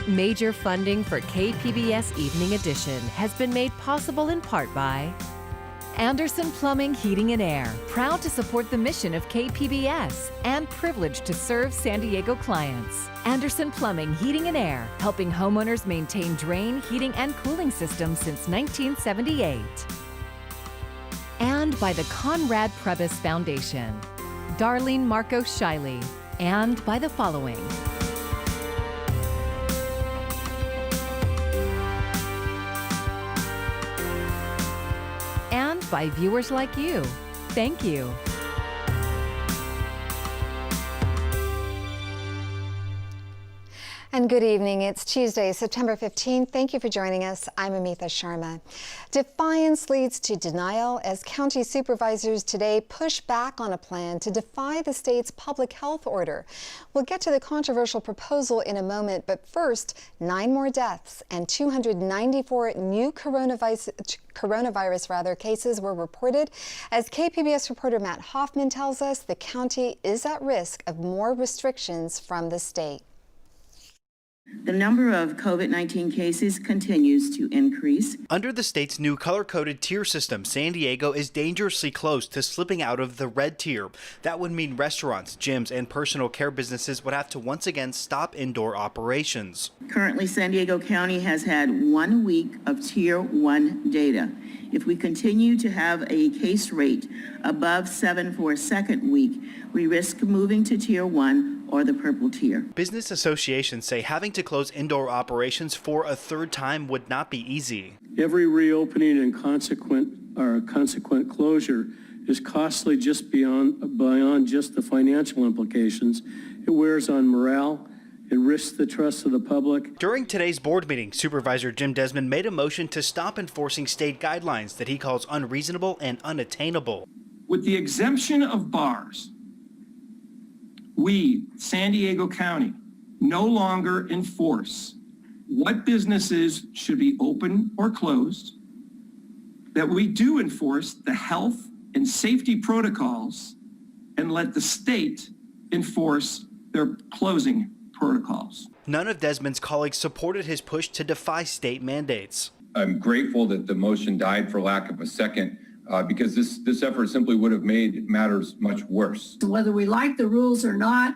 Major funding for KPBS Evening Edition has been made possible in part by Anderson Plumbing, Heating and Air, proud to support the mission of KPBS and privileged to serve San Diego clients. Anderson Plumbing, Heating and Air, helping homeowners maintain drain, heating, and cooling systems since 1978. And by the Conrad Prebys Foundation, Darlene Marco Shiley, and by the following. And by viewers like you. Thank you. And good evening. It's Tuesday, September 15th. Thank you for joining us. I'm Amitha Sharma. Defiance leads to denial as county supervisors today push back on a plan to defy the state's public health order. We'll get to the controversial proposal in a moment, but first, 9 more deaths and 294 new coronavirus cases were reported. As KPBS reporter Matt Hoffman tells us, the county is at risk of more restrictions from the state. The number of COVID-19 cases continues to increase. Under the state's new color-coded tier system, San Diego is dangerously close to slipping out of the red tier. That would mean restaurants, gyms, and personal care businesses would have to once again stop indoor operations. Currently, San Diego County has had 1 week of Tier 1 data. If we continue to have a case rate above 7 for a second week, we risk moving to Tier 1 or the purple tier. Business associations say having to close indoor operations for a third time would not be easy. Every reopening and consequent closure is costly just beyond just the financial implications. It wears on morale. It risks the trust of the public. During today's board meeting, Supervisor Jim Desmond made a motion to stop enforcing state guidelines that he calls unreasonable and unattainable. With the exemption of bars, we, San Diego County, no longer enforce what businesses should be open or closed, that we do enforce the health and safety protocols and let the state enforce their closing protocols. None of Desmond's colleagues supported his push to defy state mandates. I'm grateful that the motion died for lack of a second because this effort simply would have made matters much worse. Whether we like the rules or not,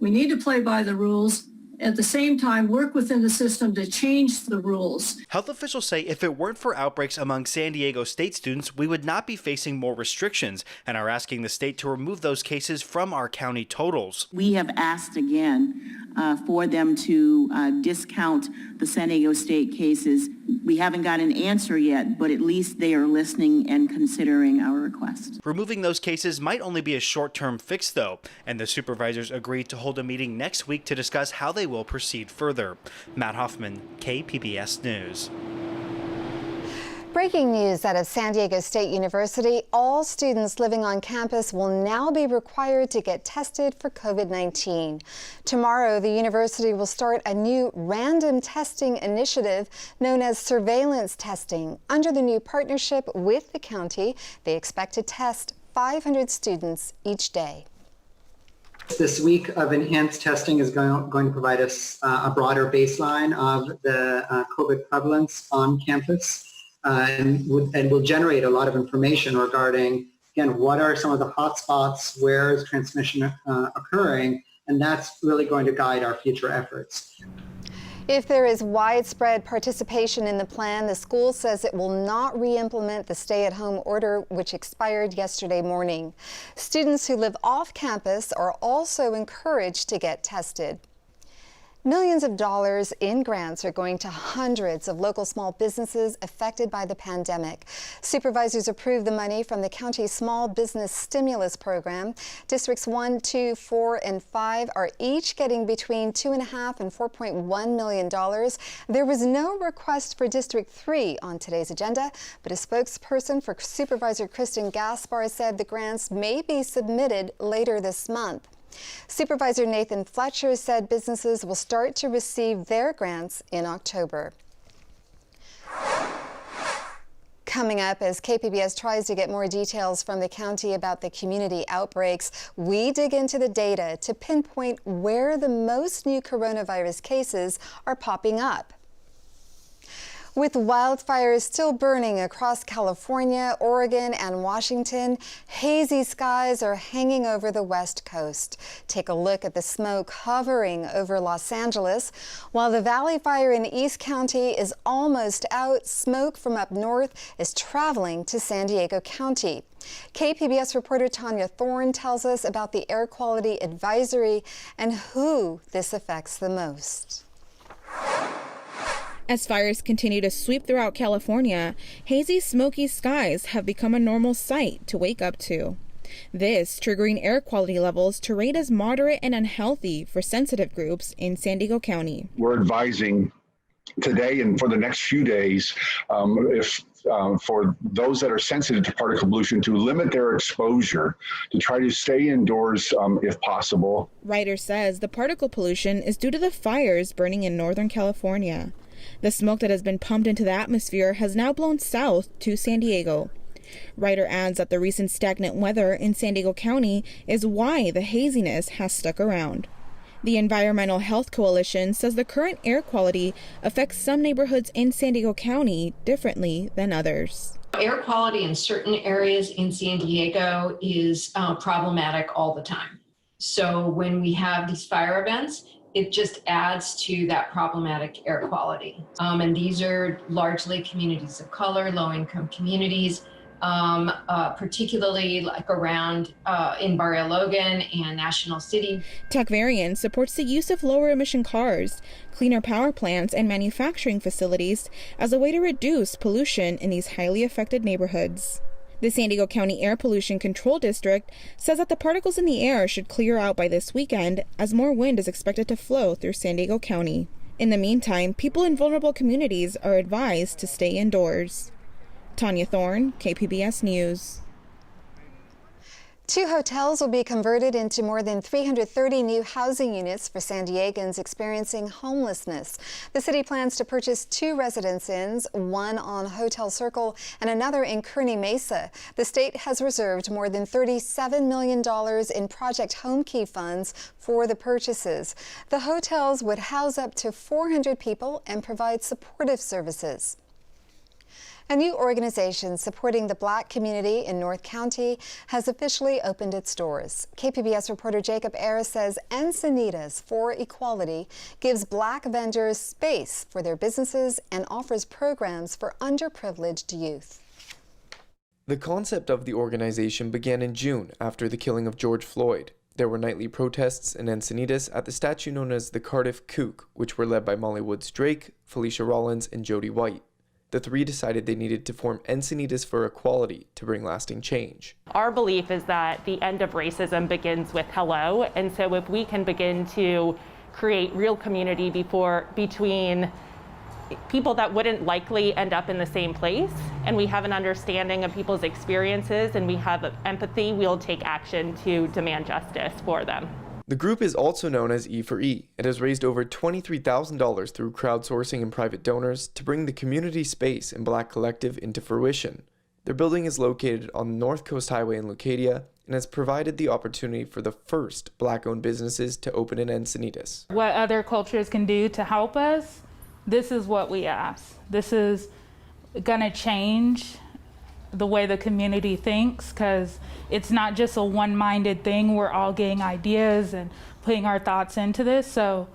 we need to play by the rules. At the same time, work within the system to change the rules. Health officials say if it weren't for outbreaks among San Diego State students, we would not be facing more restrictions and are asking the state to remove those cases from our county totals. We have asked again for them to discount the San Diego State cases. We haven't got an answer yet, but at least they are listening and considering our request. Removing those cases might only be a short-term fix, though, and the supervisors agreed to hold a meeting next week to discuss how they will proceed further. Matt Hoffman, KPBS News. Breaking news out of San Diego State University, all students living on campus will now be required to get tested for COVID-19. Tomorrow, the university will start a new random testing initiative known as surveillance testing. Under the new partnership with the county, they expect to test 500 students each day. This week of enhanced testing is going to provide us a broader baseline of the COVID prevalence on campus. And will generate a lot of information regarding, again, what are some of the hot spots, where is transmission occurring, and that's really going to guide our future efforts. If there is widespread participation in the plan, the school says it will not re-implement the stay-at-home order, which expired yesterday morning. Students who live off campus are also encouraged to get tested. Millions of dollars in grants are going to hundreds of local small businesses affected by the pandemic. Supervisors approved the money from the county's small business stimulus program. Districts 1, 2, 4, and 5 are each getting between $2.5 and $4.1 million. There was no request for District 3 on today's agenda, but a spokesperson for Supervisor Kristen Gaspar said the grants may be submitted later this month. Supervisor Nathan Fletcher said businesses will start to receive their grants in October. Coming up, as KPBS tries to get more details from the county about the community outbreaks, we dig into the data to pinpoint where the most new coronavirus cases are popping up. With wildfires still burning across California, Oregon, and Washington, hazy skies are hanging over the West Coast. Take a look at the smoke hovering over Los Angeles. While the Valley Fire in East County is almost out, smoke from up north is traveling to San Diego County. KPBS reporter Tanya Thorne tells us about the air quality advisory and who this affects the most. As fires continue to sweep throughout California, hazy, smoky skies have become a normal sight to wake up to. This triggering air quality levels to rate as moderate and unhealthy for sensitive groups in San Diego County. We're advising today and for the next few days for those that are sensitive to particle pollution to limit their exposure, to try to stay indoors if possible. Ryder says the particle pollution is due to the fires burning in Northern California. The smoke that has been pumped into the atmosphere has now blown south to San Diego. Ryder adds that the recent stagnant weather in San Diego County is why the haziness has stuck around. The Environmental Health Coalition says the current air quality affects some neighborhoods in San Diego County differently than others. Air quality in certain areas in San Diego is problematic all the time. So when we have these fire events, it just adds to that problematic air quality. And these are largely communities of color, low-income communities, particularly like around in Barrio Logan and National City. Tech Variant supports the use of lower emission cars, cleaner power plants, and manufacturing facilities as a way to reduce pollution in these highly affected neighborhoods. The San Diego County Air Pollution Control District says that the particles in the air should clear out by this weekend as more wind is expected to flow through San Diego County. In the meantime, people in vulnerable communities are advised to stay indoors. Tanya Thorne, KPBS News. 2 hotels will be converted into more than 330 new housing units for San Diegans experiencing homelessness. The city plans to purchase 2 residence inns, one on Hotel Circle and another in Kearny Mesa. The state has reserved more than $37 million in Project Home Key funds for the purchases. The hotels would house up to 400 people and provide supportive services. A new organization supporting the Black community in North County has officially opened its doors. KPBS reporter Jacob Ayers says Encinitas for Equality gives Black vendors space for their businesses and offers programs for underprivileged youth. The concept of the organization began in June after the killing of George Floyd. There were nightly protests in Encinitas at the statue known as the Cardiff Kook, which were led by Molly Woods Drake, Felicia Rollins, and Jody White. The 3 decided they needed to form Encinitas for Equality to bring lasting change. Our belief is that the end of racism begins with hello, and so if we can begin to create real community between people that wouldn't likely end up in the same place, and we have an understanding of people's experiences and we have empathy, we'll take action to demand justice for them. The group is also known as E4E. It has raised over $23,000 through crowdsourcing and private donors to bring the community space and Black Collective into fruition. Their building is located on the North Coast Highway in Leucadia and has provided the opportunity for the first Black-owned businesses to open in Encinitas. What other cultures can do to help us, this is what we ask. This is going to change the way the community thinks, because it's not just a one-minded thing. We're all getting ideas and putting our thoughts into this. So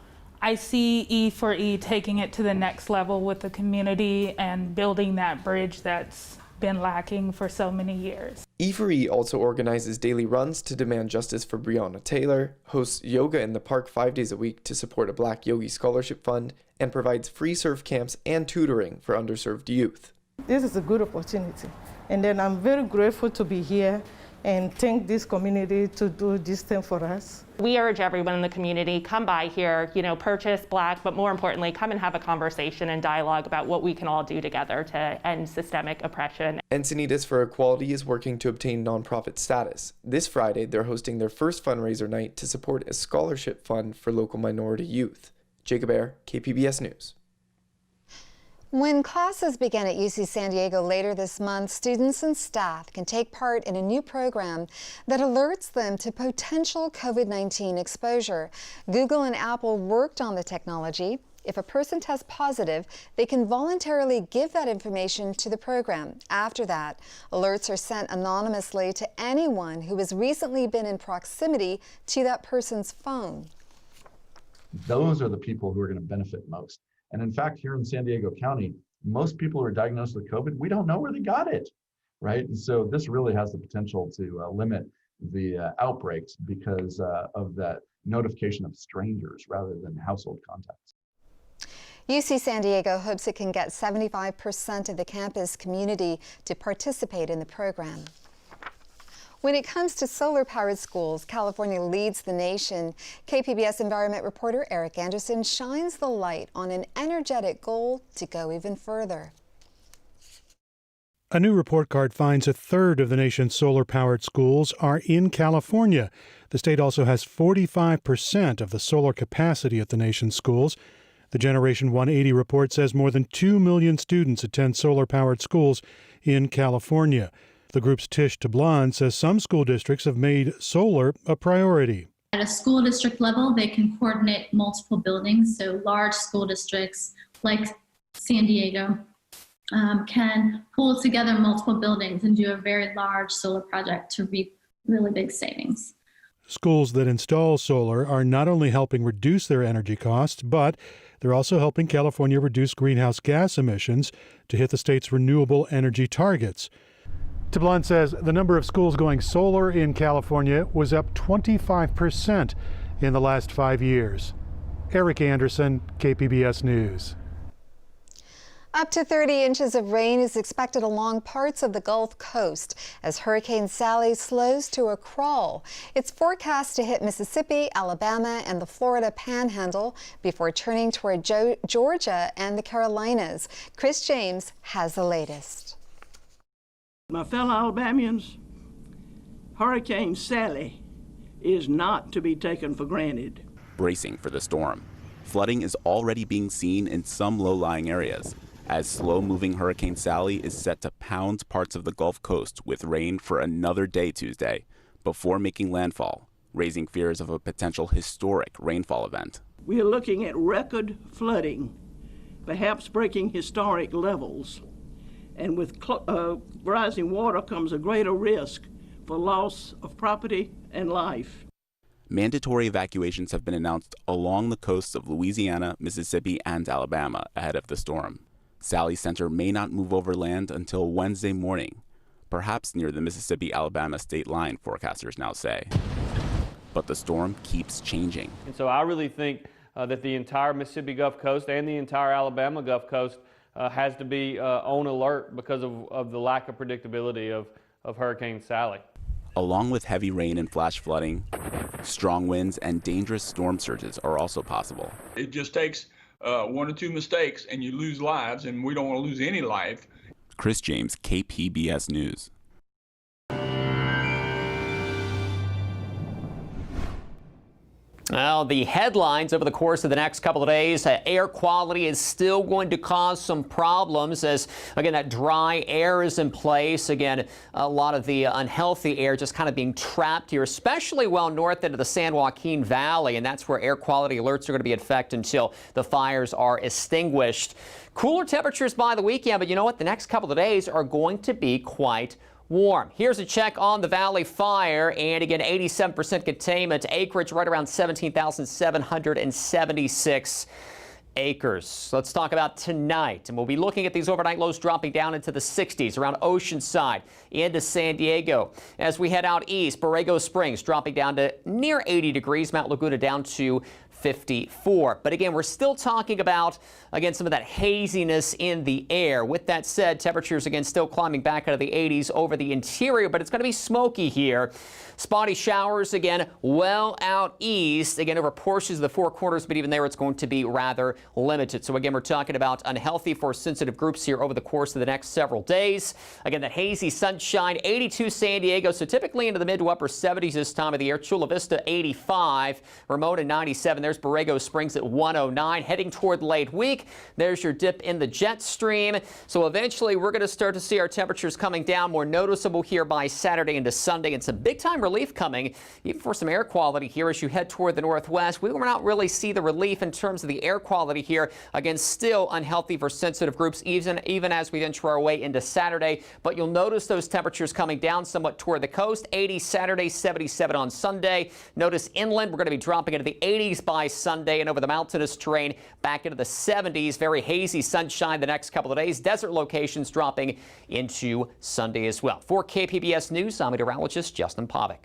I see E4E taking it to the next level with the community and building that bridge that's been lacking for so many years. E4E also organizes daily runs to demand justice for Breonna Taylor, hosts yoga in the park 5 days a week to support a Black Yogi Scholarship Fund, and provides free surf camps and tutoring for underserved youth. This is a good opportunity. And then I'm very grateful to be here and thank this community to do this thing for us. We urge everyone in the community, come by here, purchase Black, but more importantly, come and have a conversation and dialogue about what we can all do together to end systemic oppression. Encinitas for Equality is working to obtain nonprofit status. This Friday, they're hosting their first fundraiser night to support a scholarship fund for local minority youth. Jacob Ayer, KPBS News. When classes begin at UC San Diego later this month, students and staff can take part in a new program that alerts them to potential COVID-19 exposure. Google and Apple worked on the technology. If a person tests positive, they can voluntarily give that information to the program. After that, alerts are sent anonymously to anyone who has recently been in proximity to that person's phone. Those are the people who are going to benefit most. And in fact, here in San Diego County, most people who are diagnosed with COVID, we don't know where they got it, right? And so this really has the potential to limit the outbreaks because of that notification of strangers rather than household contacts. UC San Diego hopes it can get 75% of the campus community to participate in the program. When it comes to solar-powered schools, California leads the nation. KPBS environment reporter Eric Anderson shines the light on an energetic goal to go even further. A new report card finds a third of the nation's solar-powered schools are in California. The state also has 45% of the solar capacity at the nation's schools. The Generation 180 report says more than 2 million students attend solar-powered schools in California. The group's Tish Tablan says some school districts have made solar a priority. At a school district level, they can coordinate multiple buildings. So large school districts like San Diego can pull together multiple buildings and do a very large solar project to reap really big savings. Schools that install solar are not only helping reduce their energy costs, but they're also helping California reduce greenhouse gas emissions to hit the state's renewable energy targets. Tablan says the number of schools going solar in California was up 25% in the last 5 years. Eric Anderson, KPBS News. Up to 30 inches of rain is expected along parts of the Gulf Coast as Hurricane Sally slows to a crawl. It's forecast to hit Mississippi, Alabama, and the Florida Panhandle before turning toward Georgia and the Carolinas. Chris James has the latest. My fellow Alabamians, Hurricane Sally is not to be taken for granted. Bracing for the storm. Flooding is already being seen in some low-lying areas, as slow-moving Hurricane Sally is set to pound parts of the Gulf Coast with rain for another day Tuesday before making landfall, raising fears of a potential historic rainfall event. We are looking at record flooding, perhaps breaking historic levels. And with rising water comes a greater risk for loss of property and life. Mandatory evacuations have been announced along the coasts of Louisiana, Mississippi, and Alabama ahead of the storm. Sally's center may not move over land until Wednesday morning, perhaps near the Mississippi-Alabama state line, forecasters now say. But the storm keeps changing. And so I really think that the entire Mississippi Gulf Coast and the entire Alabama Gulf Coast has to be on alert because of the lack of predictability of Hurricane Sally. Along with heavy rain and flash flooding, strong winds and dangerous storm surges are also possible. It just takes one or two mistakes and you lose lives, and we don't want to lose any life. Chris James, KPBS News. Well, the headlines over the course of the next couple of days, air quality is still going to cause some problems as, again, that dry air is in place. Again, a lot of the unhealthy air just kind of being trapped here, especially well north into the San Joaquin Valley, and that's where air quality alerts are going to be in effect until the fires are extinguished. Cooler temperatures by the weekend, but you know what? The next couple of days are going to be quite warm. Here's a check on the Valley Fire, and again, 87% containment, acreage right around 17,776 acres. Let's talk about tonight, and we'll be looking at these overnight lows dropping down into the 60s around Oceanside into San Diego. As we head out east, Borrego Springs dropping down to near 80 degrees, Mount Laguna down to 54. But again, we're still talking about, again, some of that haziness in the air. With that said, temperatures again still climbing back out of the 80s over the interior, but it's going to be smoky here. Spotty showers again well out east, again over portions of the Four Corners, but even there it's going to be rather limited. So again, we're talking about unhealthy for sensitive groups here over the course of the next several days. Again, that hazy sunshine, 82 San Diego, so typically into the mid to upper 70s this time of the year. Chula Vista 85, Ramona 97. There's There's Borrego Springs at 109, heading toward late week. There's your dip in the jet stream. So eventually we're going to start to see our temperatures coming down, more noticeable here by Saturday into Sunday, and some big time relief coming, even for some air quality here as you head toward the northwest. We will not really see the relief in terms of the air quality here. Again, still unhealthy for sensitive groups, even as we enter our way into Saturday. But you'll notice those temperatures coming down somewhat toward the coast. 80 Saturday, 77 on Sunday. Notice inland, we're going to be dropping into the 80s by Sunday, and over the mountainous terrain back into the 70s. Very hazy sunshine the next couple of days. Desert locations dropping into Sunday as well. For KPBS News, I'm meteorologist Justin Pavic.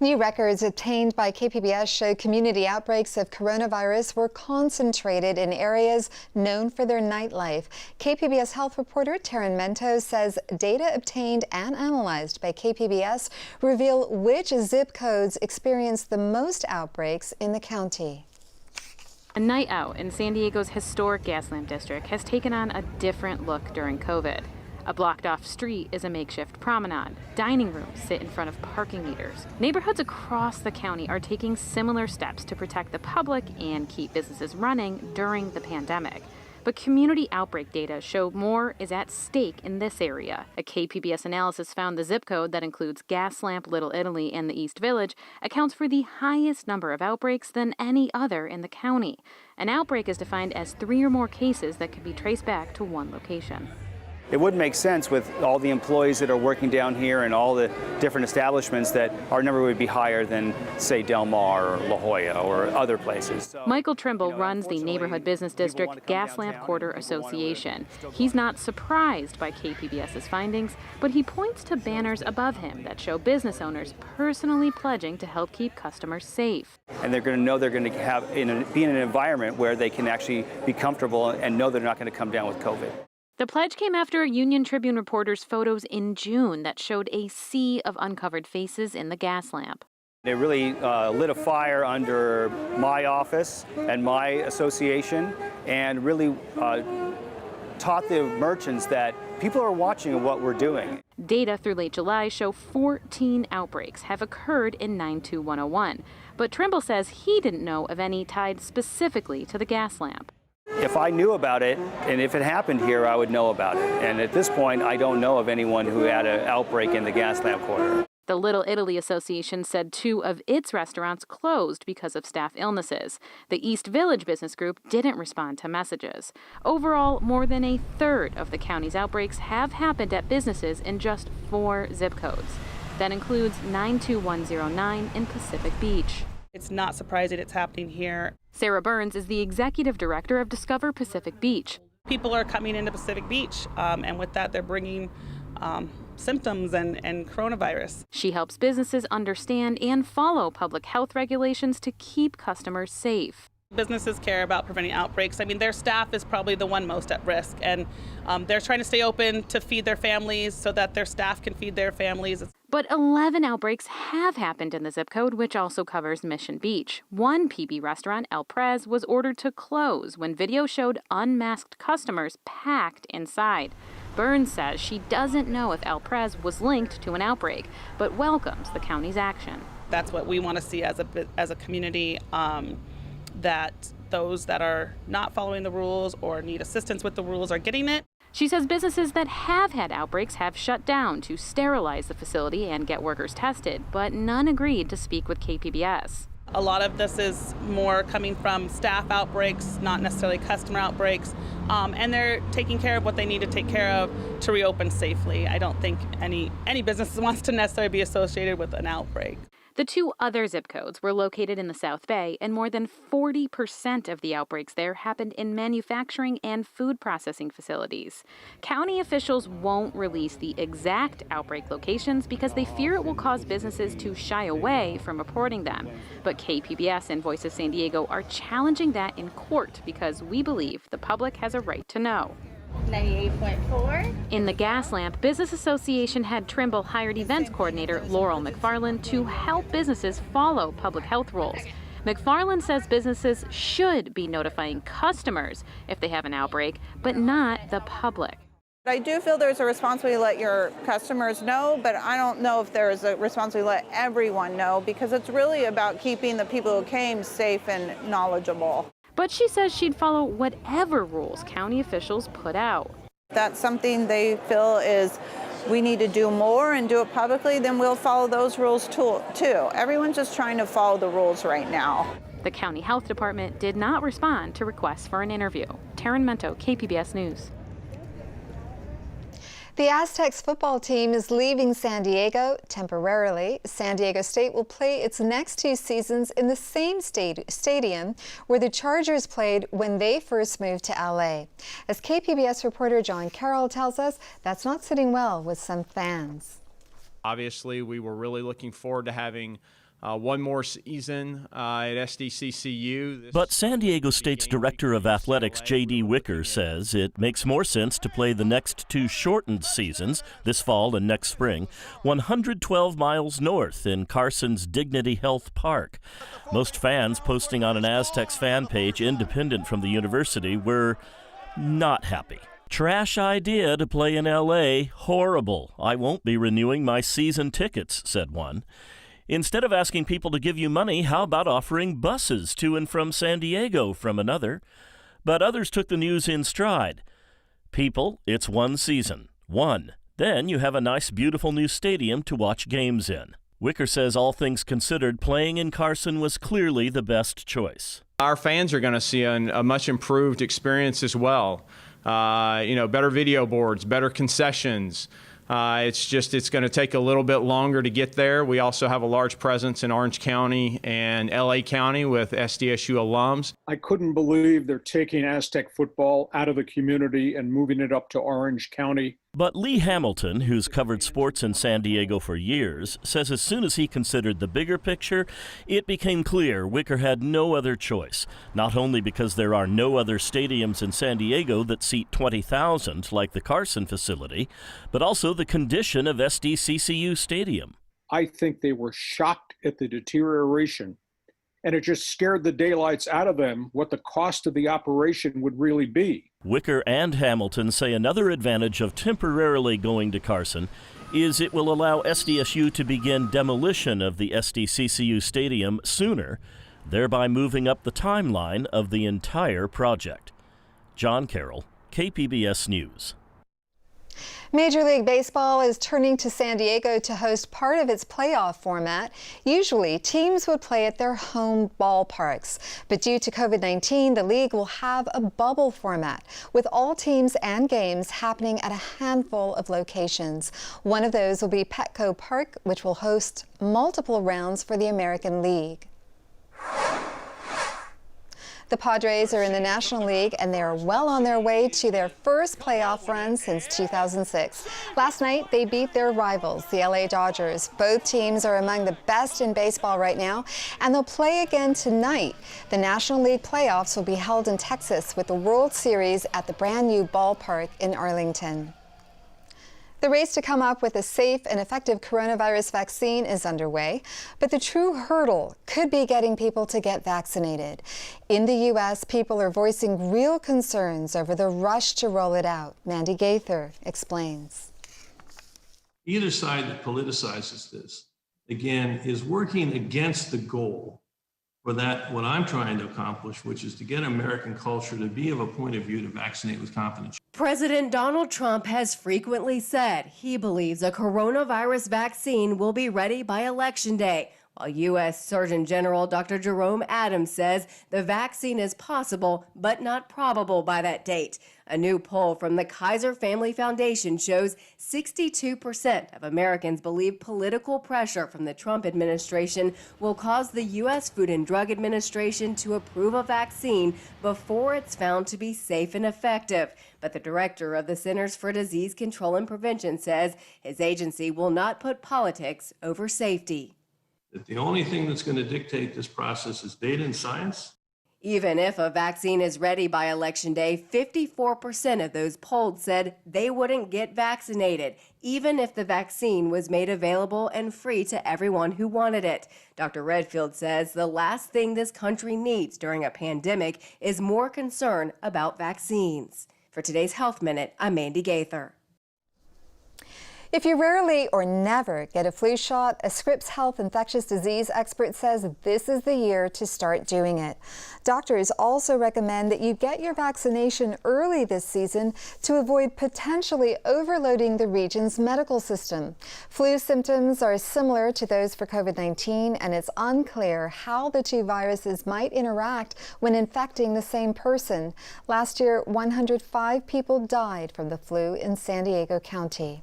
New records obtained by KPBS show community outbreaks of coronavirus were concentrated in areas known for their nightlife. KPBS health reporter Taryn Mentos says data obtained and analyzed by KPBS reveal which zip codes experienced the most outbreaks in the county. A night out in San Diego's historic Gaslamp district has taken on a different look during COVID. A blocked-off street is a makeshift promenade. Dining rooms sit in front of parking meters. Neighborhoods across the county are taking similar steps to protect the public and keep businesses running during the pandemic. But community outbreak data show more is at stake in this area. A KPBS analysis found the zip code that includes Gaslamp, Little Italy, and the East Village accounts for the highest number of outbreaks than any other in the county. An outbreak is defined as 3 or more cases that can be traced back to one location. It wouldn't make sense with all the employees that are working down here and all the different establishments that our number would be higher than, say, Del Mar or La Jolla or other places. So, Michael Trimble runs the neighborhood business district Gaslamp Quarter Association. He's not surprised by KPBS's findings, but he points to banners above him that show business owners personally pledging to help keep customers safe. And they're going to know they're going to have be in an environment where they can actually be comfortable and know they're not going to come down with COVID. The pledge came after a Union Tribune reporter's photos in June that showed a sea of uncovered faces in the gas lamp. They really lit a fire under my office and my association and really taught the merchants that people are watching what we're doing. Data through late July show 14 outbreaks have occurred in 92101, but Trimble says he didn't know of any tied specifically to the gas lamp. If I knew about it, and if it happened here, I would know about it. And at this point, I don't know of anyone who had an outbreak in the Gaslamp Quarter. The Little Italy Association said 2 of its restaurants closed because of staff illnesses. The East Village Business Group didn't respond to messages. Overall, more than a third of the county's outbreaks have happened at businesses in just 4 zip codes. That includes 92109 in Pacific Beach. It's not surprising it's happening here. Sarah Burns is the executive director of Discover Pacific Beach. People are coming into Pacific Beach, and with that, they're bringing symptoms and coronavirus. She helps businesses understand and follow public health regulations to keep customers safe. Businesses care about preventing outbreaks. I mean, their staff is probably the one most at risk, and they're trying to stay open to feed their families so that their staff can feed their families. But 11 outbreaks have happened in the zip code, which also covers Mission Beach. One PB restaurant, El Prez, was ordered to close when video showed unmasked customers packed inside. Burns says she doesn't know if El Prez was linked to an outbreak, but welcomes the county's action. That's what we want to see as a community, that those that are not following the rules or need assistance with the rules are getting it. She says businesses that have had outbreaks have shut down to sterilize the facility and get workers tested, but none agreed to speak with KPBS. A lot of this is more coming from staff outbreaks, not necessarily customer outbreaks, and they're taking care of what they need to take care of to reopen safely. I don't think any business wants to necessarily be associated with an outbreak. The 2 other zip codes were located in the South Bay, and more than 40% of the outbreaks there happened in manufacturing and food processing facilities. County officials won't release the exact outbreak locations because they fear it will cause businesses to shy away from reporting them. But KPBS and Voice of San Diego are challenging that in court because we believe the public has a right to know. 98.4. In the gas lamp, Business Association head Trimble hired events coordinator Laurel McFarland to help businesses follow public health rules. McFarland says businesses should be notifying customers if they have an outbreak, but not the public. I do feel there's a responsibility to let your customers know, but I don't know if there is a responsibility to let everyone know, because it's really about keeping the people who came safe and knowledgeable. But she says she'd follow whatever rules county officials put out. That's something they feel is we need to do more and do it publicly, then we'll follow those rules too. Everyone's just trying to follow the rules right now. The county health department did not respond to requests for an interview. Taryn Mento, KPBS News. The Aztecs football team is leaving San Diego temporarily. San Diego State will play its next 2 seasons in the same stadium where the Chargers played when they first moved to LA. As KPBS reporter John Carroll tells us, that's not sitting well with some fans. Obviously, we were really looking forward to having one more season at SDCCU. But San Diego State's Director of Athletics, J.D. Wicker, says it makes more sense to play the next 2 shortened seasons, this fall and next spring, 112 miles north in Carson's Dignity Health Park. Most fans posting on an Aztecs fan page independent from the university were not happy. Trash idea to play in L.A. Horrible. I won't be renewing my season tickets, said one. Instead of asking people to give you money, how about offering buses to and from San Diego from another? But others took the news in stride. People, it's 1 season. 1. Then you have a nice, beautiful new stadium to watch games in. Wicker says all things considered, playing in Carson was clearly the best choice. Our fans are going to see a much improved experience as well. Better video boards, better concessions. It's going to take a little bit longer to get there. We also have a large presence in Orange County and LA County with SDSU alums. I couldn't believe they're taking Aztec football out of the community and moving it up to Orange County. But Lee Hamilton, who's covered sports in San Diego for years, says as soon as he considered the bigger picture, it became clear Wicker had no other choice, not only because there are no other stadiums in San Diego that seat 20,000 like the Carson facility, but also the condition of SDCCU Stadium. I think they were shocked at the deterioration, and it just scared the daylights out of them what the cost of the operation would really be. Wicker and Hamilton say another advantage of temporarily going to Carson is it will allow SDSU to begin demolition of the SDCCU Stadium sooner, thereby moving up the timeline of the entire project. John Carroll, KPBS News. Major League Baseball is turning to San Diego to host part of its playoff format. Usually, teams would play at their home ballparks. But due to COVID-19, the league will have a bubble format, with all teams and games happening at a handful of locations. One of those will be Petco Park, which will host multiple rounds for the American League. The Padres are in the National League, and they are well on their way to their first playoff run since 2006. Last night, they beat their rivals, the LA Dodgers. Both teams are among the best in baseball right now, and they'll play again tonight. The National League playoffs will be held in Texas with the World Series at the brand new ballpark in Arlington. The race to come up with a safe and effective coronavirus vaccine is underway, but the true hurdle could be getting people to get vaccinated. In the U.S., people are voicing real concerns over the rush to roll it out. Mandy Gaither explains. Either side that politicizes this, again, is working against the goal for that, what I'm trying to accomplish, which is to get American culture to be of a point of view to vaccinate with confidence. President Donald Trump has frequently said he believes a coronavirus vaccine will be ready by Election Day, while U.S. Surgeon General Dr. Jerome Adams says the vaccine is possible but not probable by that date. A new poll from the Kaiser Family Foundation shows 62% of Americans believe political pressure from the Trump administration will cause the U.S. Food and Drug Administration to approve a vaccine before it's found to be safe and effective. But the director of the Centers for Disease Control and Prevention says his agency will not put politics over safety. That the only thing that's going to dictate this process is data and science. Even if a vaccine is ready by Election Day, 54% of those polled said they wouldn't get vaccinated, even if the vaccine was made available and free to everyone who wanted it. Dr. Redfield says the last thing this country needs during a pandemic is more concern about vaccines. For today's Health Minute, I'm Mandy Gaither. If you rarely or never get a flu shot, a Scripps Health infectious disease expert says this is the year to start doing it. Doctors also recommend that you get your vaccination early this season to avoid potentially overloading the region's medical system. Flu symptoms are similar to those for COVID-19, and it's unclear how the two viruses might interact when infecting the same person. Last year, 105 people died from the flu in San Diego County.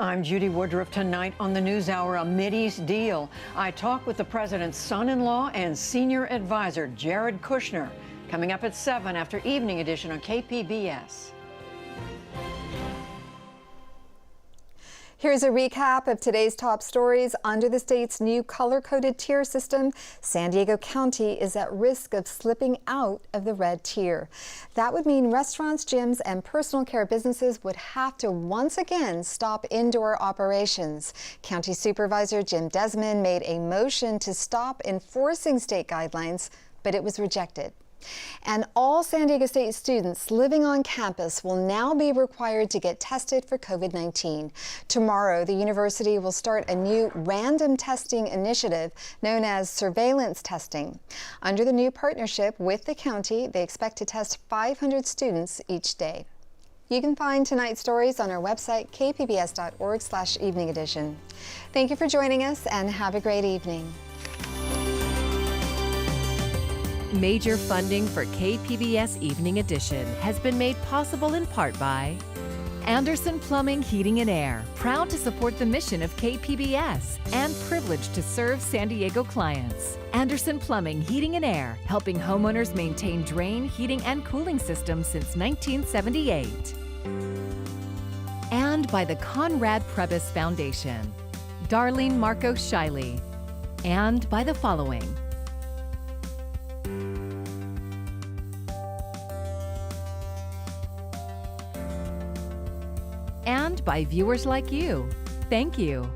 I'm Judy Woodruff. Tonight on the NewsHour, a Mideast deal. I talk with the president's son-in-law and senior advisor, Jared Kushner, coming up at 7 after Evening Edition on KPBS. Here's a recap of today's top stories. Under the state's new color-coded tier system, San Diego County is at risk of slipping out of the red tier. That would mean restaurants, gyms, and personal care businesses would have to once again stop indoor operations. County Supervisor Jim Desmond made a motion to stop enforcing state guidelines, but it was rejected. And all San Diego State students living on campus will now be required to get tested for COVID-19. Tomorrow, the university will start a new random testing initiative known as surveillance testing. Under the new partnership with the county, they expect to test 500 students each day. You can find tonight's stories on our website, kpbs.org/evening edition. Thank you for joining us and have a great evening. Major funding for KPBS Evening Edition has been made possible in part by Anderson Plumbing, Heating and Air, proud to support the mission of KPBS and privileged to serve San Diego clients. Anderson Plumbing, Heating and Air, helping homeowners maintain drain, heating, and cooling systems since 1978. And by the Conrad Prebys Foundation, Darlene Marco Shiley. And by the following: and by viewers like you. Thank you.